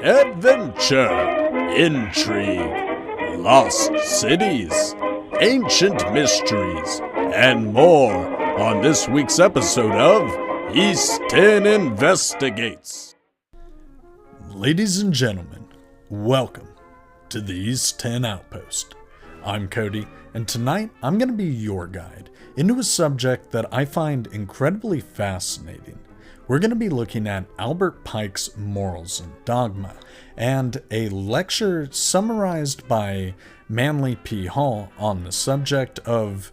adventure, intrigue, lost cities, ancient mysteries, and more on this week's episode of East 10 Investigates. Ladies and gentlemen, welcome to the East 10 Outpost. I'm Cody, and tonight I'm going to be your guide into a subject that I find incredibly fascinating. We're going to be looking at Albert Pike's Morals and Dogma, and a lecture summarized by Manly P. Hall on the subject of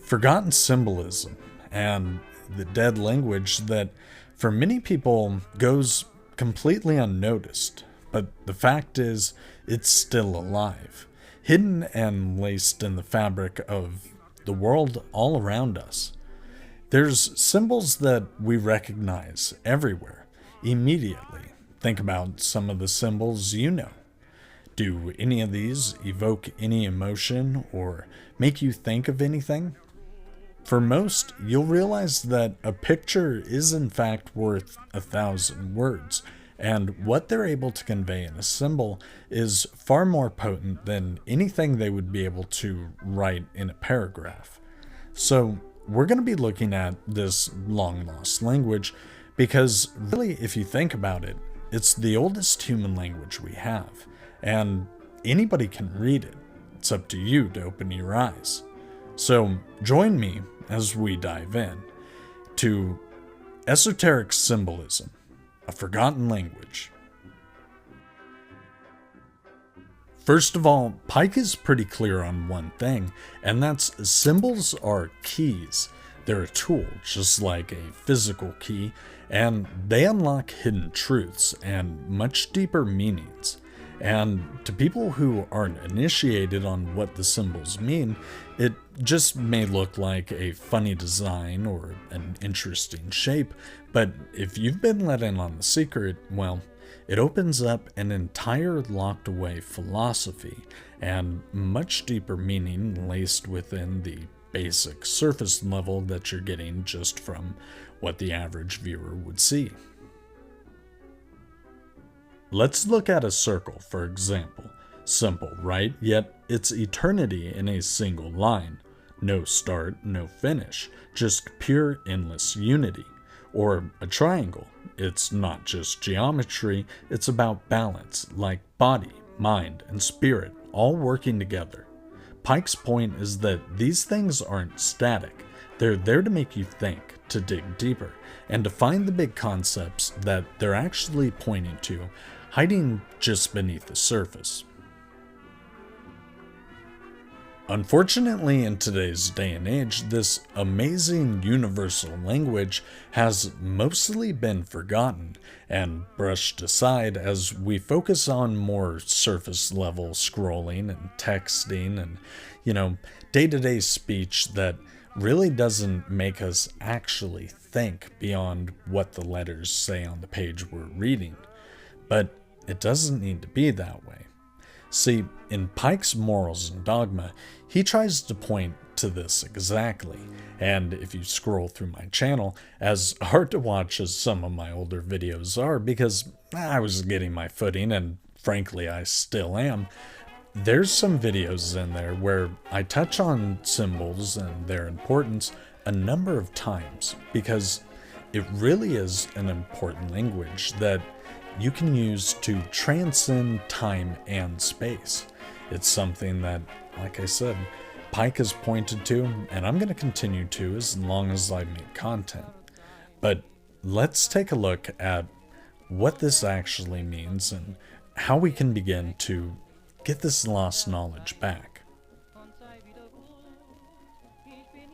forgotten symbolism and the dead language that for many people goes completely unnoticed, but the fact is it's still alive, hidden and laced in the fabric of the world all around us. There's symbols that we recognize everywhere, immediately. Think about some of the symbols you know. Do any of these evoke any emotion or make you think of anything? For most, you'll realize that a picture is in fact worth 1,000 words, and what they're able to convey in a symbol is far more potent than anything they would be able to write in a paragraph. So, we're going to be looking at this long-lost language because, really, if you think about it, it's the oldest human language we have, and anybody can read it. It's up to you to open your eyes. So, join me as we dive in to Esoteric Symbolism, a Forgotten Language. First of all, Pike is pretty clear on one thing, and that's symbols are keys. They're a tool, just like a physical key, and they unlock hidden truths and much deeper meanings. And to people who aren't initiated on what the symbols mean, it just may look like a funny design or an interesting shape, but if you've been let in on the secret, well, it opens up an entire locked-away philosophy and much deeper meaning laced within the basic surface level that you're getting just from what the average viewer would see. Let's look at a circle, for example. Simple, right? Yet it's eternity in a single line. No start, no finish. Just pure endless unity. Or a triangle. It's not just geometry, it's about balance, like body, mind, and spirit all working together. Pike's point is that these things aren't static. They're there to make you think, to dig deeper, and to find the big concepts that they're actually pointing to, hiding just beneath the surface. Unfortunately, in today's day and age, this amazing universal language has mostly been forgotten and brushed aside as we focus on more surface level scrolling and texting and, day-to-day speech that really doesn't make us actually think beyond what the letters say on the page we're reading. But it doesn't need to be that way. See, in Pike's Morals and Dogma, he tries to point to this exactly, and if you scroll through my channel, as hard to watch as some of my older videos are because I was getting my footing, and frankly I still am, there's some videos in there where I touch on symbols and their importance a number of times because it really is an important language that you can use to transcend time and space. It's something that, like I said, Pike has pointed to, and I'm going to continue to as long as I make content. But let's take a look at what this actually means and how we can begin to get this lost knowledge back.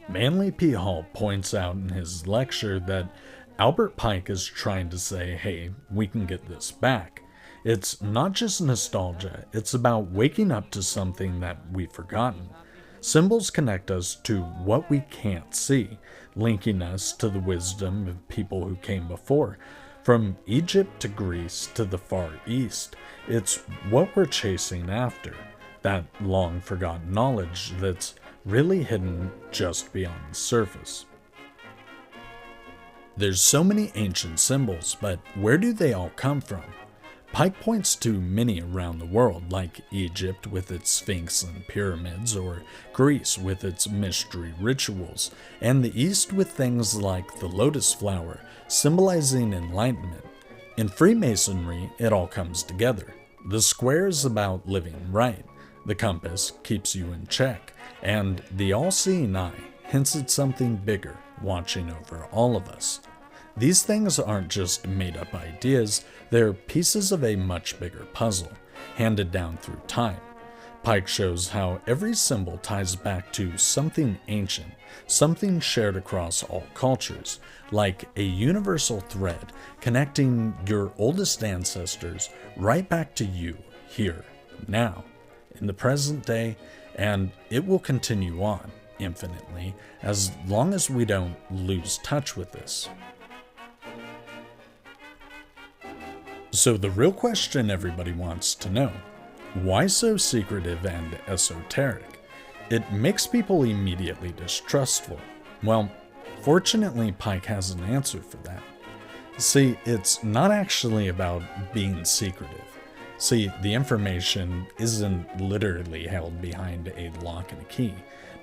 Manly P. Hall points out in his lecture that Albert Pike is trying to say, hey, we can get this back. It's not just nostalgia, it's about waking up to something that we've forgotten. Symbols connect us to what we can't see, linking us to the wisdom of people who came before. From Egypt to Greece to the Far East, it's what we're chasing after, that long-forgotten knowledge that's really hidden just beyond the surface. There's so many ancient symbols, but where do they all come from? Pike points to many around the world, like Egypt with its sphinx and pyramids, or Greece with its mystery rituals, and the East with things like the lotus flower, symbolizing enlightenment. In Freemasonry, it all comes together. The square is about living right, the compass keeps you in check, and the all-seeing eye hints at something bigger watching over all of us. These things aren't just made-up ideas, they're pieces of a much bigger puzzle, handed down through time. Pike shows how every symbol ties back to something ancient, something shared across all cultures, like a universal thread connecting your oldest ancestors right back to you, here, now, in the present day, and it will continue on infinitely as long as we don't lose touch with this. So the real question everybody wants to know, why so secretive and esoteric? It makes people immediately distrustful. Well, fortunately, Pike has an answer for that. See, it's not actually about being secretive. See, the information isn't literally held behind a lock and a key.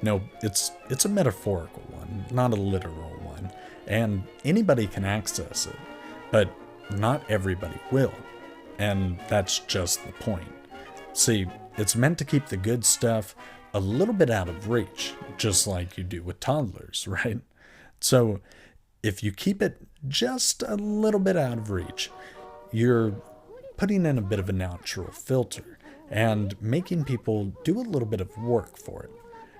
No, it's a metaphorical one, not a literal one, and anybody can access it, but not everybody will, and that's just the point. See, it's meant to keep the good stuff a little bit out of reach, just like you do with toddlers, right? So if you keep it just a little bit out of reach, you're putting in a bit of a natural filter and making people do a little bit of work for it.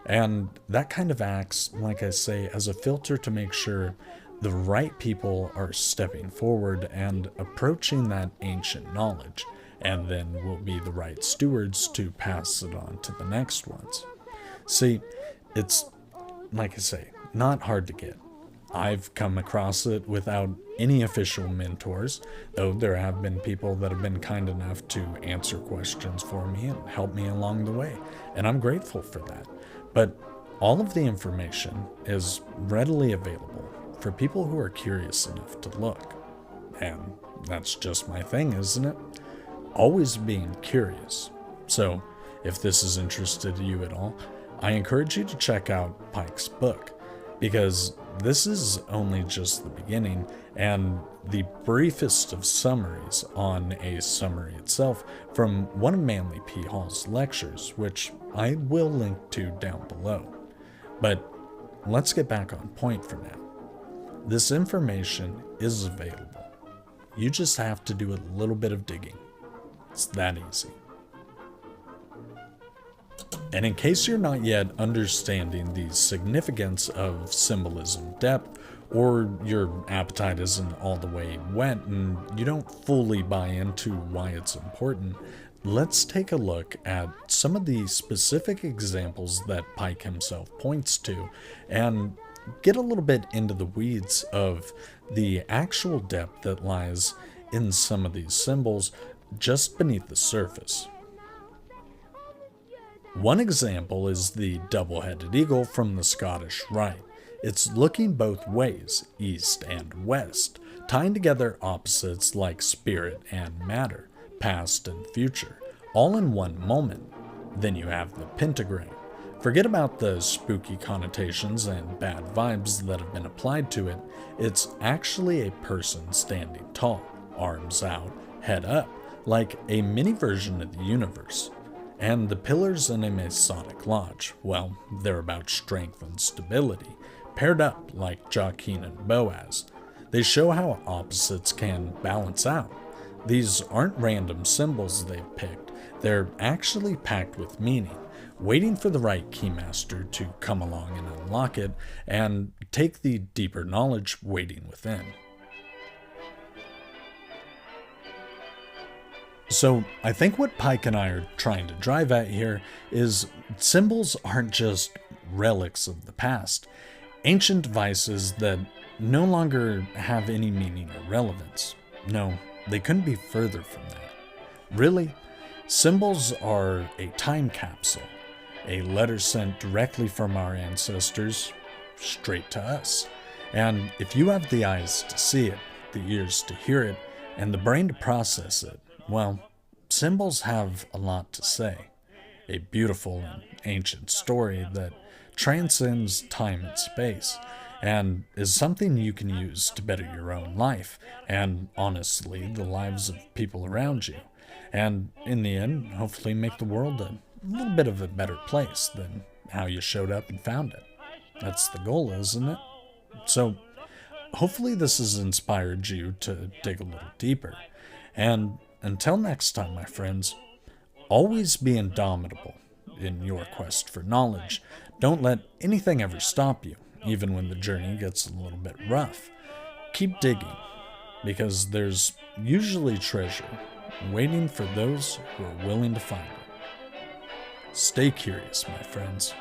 And that kind of acts, like I say, as a filter to make sure the right people are stepping forward and approaching that ancient knowledge, and then will be the right stewards to pass it on to the next ones. See, it's, like I say, not hard to get. I've come across it without any official mentors, though there have been people that have been kind enough to answer questions for me and help me along the way, and I'm grateful for that. But all of the information is readily available for people who are curious enough to look. And that's just my thing, isn't it? Always being curious. So, if this has interested you at all, I encourage you to check out Pike's book, because this is only just the beginning and the briefest of summaries on a summary itself from one of Manly P. Hall's lectures, which I will link to down below. But let's get back on point for now. This information is available. You just have to do a little bit of digging. It's that easy. And in case you're not yet understanding the significance of symbolism depth, or your appetite isn't all the way wet and you don't fully buy into why it's important, let's take a look at some of the specific examples that Pike himself points to and get a little bit into the weeds of the actual depth that lies in some of these symbols just beneath the surface. One example is the double-headed eagle from the Scottish Rite. It's looking both ways, east and west, tying together opposites like spirit and matter, past and future, all in one moment. Then you have the pentagram. Forget about the spooky connotations and bad vibes that have been applied to it. It's actually a person standing tall, arms out, head up, like a mini version of the universe. And the pillars in a Masonic lodge, well, they're about strength and stability, paired up like Joaquin and Boaz. They show how opposites can balance out. These aren't random symbols they've picked, they're actually packed with meaning, waiting for the right keymaster to come along and unlock it, and take the deeper knowledge waiting within. So I think what Pike and I are trying to drive at here is symbols aren't just relics of the past, ancient vices that no longer have any meaning or relevance. No, they couldn't be further from that. Really, symbols are a time capsule, a letter sent directly from our ancestors straight to us. And if you have the eyes to see it, the ears to hear it, and the brain to process it, Well, symbols have a lot to say. A beautiful and ancient story that transcends time and space, and is something you can use to better your own life, and honestly, the lives of people around you. And in the end, hopefully make the world a little bit of a better place than how you showed up and found it. That's the goal, isn't it? So, hopefully this has inspired you to dig a little deeper. And until next time, my friends, always be indomitable in your quest for knowledge. Don't let anything ever stop you, even when the journey gets a little bit rough. Keep digging, because there's usually treasure waiting for those who are willing to find it. Stay curious, my friends.